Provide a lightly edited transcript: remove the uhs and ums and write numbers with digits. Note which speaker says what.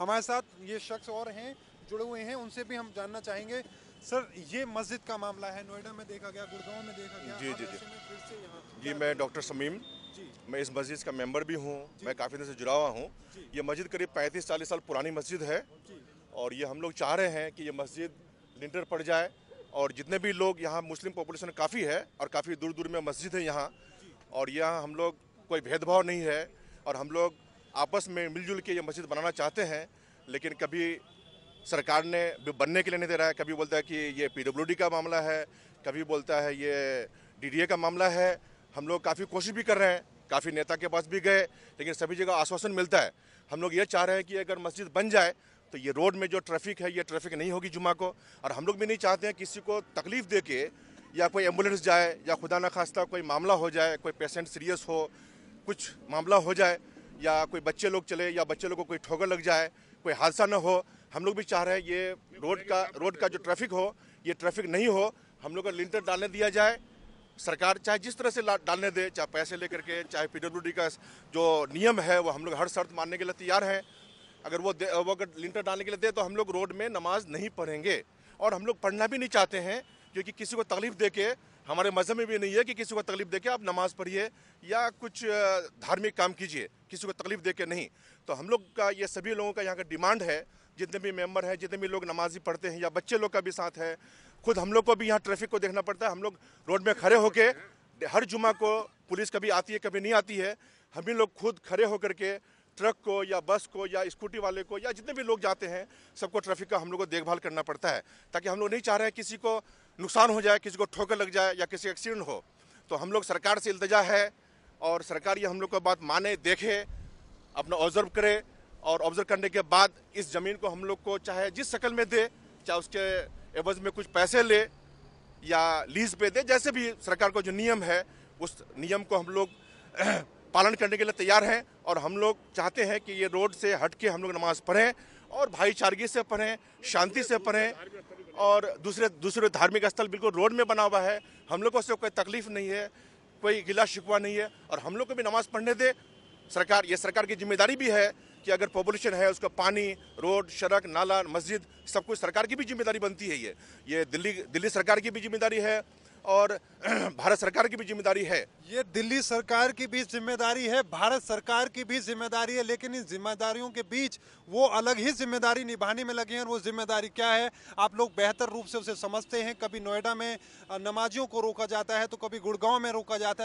Speaker 1: हमारे साथ ये शख्स और हैं, जुड़े हुए हैं, उनसे भी हम जानना चाहेंगे। सर, ये मस्जिद का मामला है, नोएडा में देखा गया, गुड़गांव में देखा गया,
Speaker 2: जी
Speaker 1: अब
Speaker 2: जी जी
Speaker 1: ऐसे में फिर से यहाँ
Speaker 2: जी।
Speaker 1: क्या
Speaker 2: मैं
Speaker 1: करें?
Speaker 2: डॉक्टर शमीम,
Speaker 1: जी
Speaker 2: मैं इस मस्जिद का मेंबर भी हूँ।
Speaker 1: जी
Speaker 2: मैं काफ़ी दिन से जुड़ा हुआ हूँ।
Speaker 1: जी
Speaker 2: ये मस्जिद करीब 35-40 साल पुरानी मस्जिद है
Speaker 1: जी
Speaker 2: और ये हम लोग चाह रहे हैं कि ये मस्जिद लिंटर पड़ जाए और जितने भी लोग यहाँ, मुस्लिम पॉपुलेशन काफ़ी है और काफ़ी दूर दूर में मस्जिद है यहाँ, और यहाँ हम लोग कोई भेदभाव नहीं है और हम लोग आपस में मिलजुल के ये मस्जिद बनाना चाहते हैं। लेकिन कभी सरकार ने भी बनने के लिए नहीं दे रहा है, कभी बोलता है कि ये पीडब्ल्यूडी का मामला है, कभी बोलता है ये डीडीए का मामला है। हम लोग काफ़ी कोशिश भी कर रहे हैं, काफ़ी नेता के पास भी गए, लेकिन सभी जगह आश्वासन मिलता है। हम लोग ये चाह रहे हैं कि अगर मस्जिद बन जाए तो ये रोड में जो ट्रैफिक है, ये ट्रैफिक नहीं होगी जुमा को, और हम लोग भी नहीं चाहते हैं किसी को तकलीफ दे के या कोई एम्बुलेंस जाए या खुदा न खास्ता कोई मामला हो जाए, कोई पेशेंट सीरियस हो, कुछ मामला हो जाए, या कोई बच्चे लोग चले या बच्चे लोग को कोई ठोकर लग जाए, कोई हादसा न हो। हम लोग भी चाह रहे हैं ये रोड का जो ट्रैफिक हो, ये ट्रैफिक नहीं हो। हम लोग को लिंटर डालने दिया जाए, सरकार चाहे जिस तरह से डालने दे, चाहे पैसे लेकर के, चाहे पीडब्ल्यूडी का जो नियम है वो हम लोग हर शर्त मानने के लिए तैयार हैं। अगर वो अगर लिंटर डालने के लिए दे तो हम लोग रोड में नमाज नहीं पढ़ेंगे, और हम लोग पढ़ना भी नहीं चाहते हैं, क्योंकि किसी को तकलीफ दे के, हमारे मजहब में भी नहीं है कि किसी को तकलीफ दे के आप नमाज पढ़िए या कुछ धार्मिक काम कीजिए, किसी को तकलीफ दे के नहीं। तो हम लोग का, ये सभी लोगों का यहाँ का डिमांड है, जितने भी मेंबर हैं, जितने भी लोग नमाजी पढ़ते हैं या बच्चे लोग का भी साथ है, खुद हम लोग को भी यहाँ ट्रैफिक को देखना पड़ता है। हम लोग रोड में खड़े होके हर जुमा को, पुलिस कभी आती है कभी नहीं आती है, हम ही लोग खुद खड़े होकर के ट्रक को या बस को या स्कूटी वाले को या जितने भी लोग जाते हैं, सबको ट्रैफिक का हम लोग को देखभाल करना पड़ता है, ताकि हम लोग नहीं चाह रहे हैं किसी को नुकसान हो जाए, किसी को ठोकर लग जाए या किसी एक्सीडेंट हो। तो हम लोग सरकार से इल्तिजा है, और सरकार ये हम लोग को बात माने, देखे, अपना ऑब्जर्व करे, और ऑब्जर्व करने के बाद इस ज़मीन को हम लोग को चाहे जिस शक्ल में दे, चाहे उसके एवज में कुछ पैसे ले या लीज पे दे, जैसे भी सरकार का जो नियम है उस नियम को हम लोग पालन करने के लिए तैयार हैं। और हम लोग चाहते हैं कि ये रोड से हट के हम लोग नमाज पढ़ें और भाईचारगी से पढ़ें, शांति से पढ़ें, और दूसरे धार्मिक स्थल बिल्कुल रोड में बना हुआ है, हम लोग को उससे कोई तकलीफ नहीं है, कोई गिला शिकवा नहीं है, और हम लोग को भी नमाज पढ़ने दे सरकार। ये सरकार की जिम्मेदारी भी है कि अगर पॉपुलेशन है उसका पानी, रोड, सड़क, नाला, मस्जिद, सब कुछ सरकार की भी जिम्मेदारी बनती है। ये दिल्ली सरकार की भी जिम्मेदारी है और भारत सरकार की भी जिम्मेदारी है।
Speaker 1: ये दिल्ली सरकार की भी जिम्मेदारी है, भारत सरकार की भी जिम्मेदारी है, लेकिन इन जिम्मेदारियों के बीच वो अलग ही जिम्मेदारी निभाने में लगे हैं। और वो जिम्मेदारी क्या है, आप लोग बेहतर रूप से उसे समझते हैं। कभी नोएडा में नमाजियों को रोका जाता है तो कभी गुड़गांव में रोका जाता है।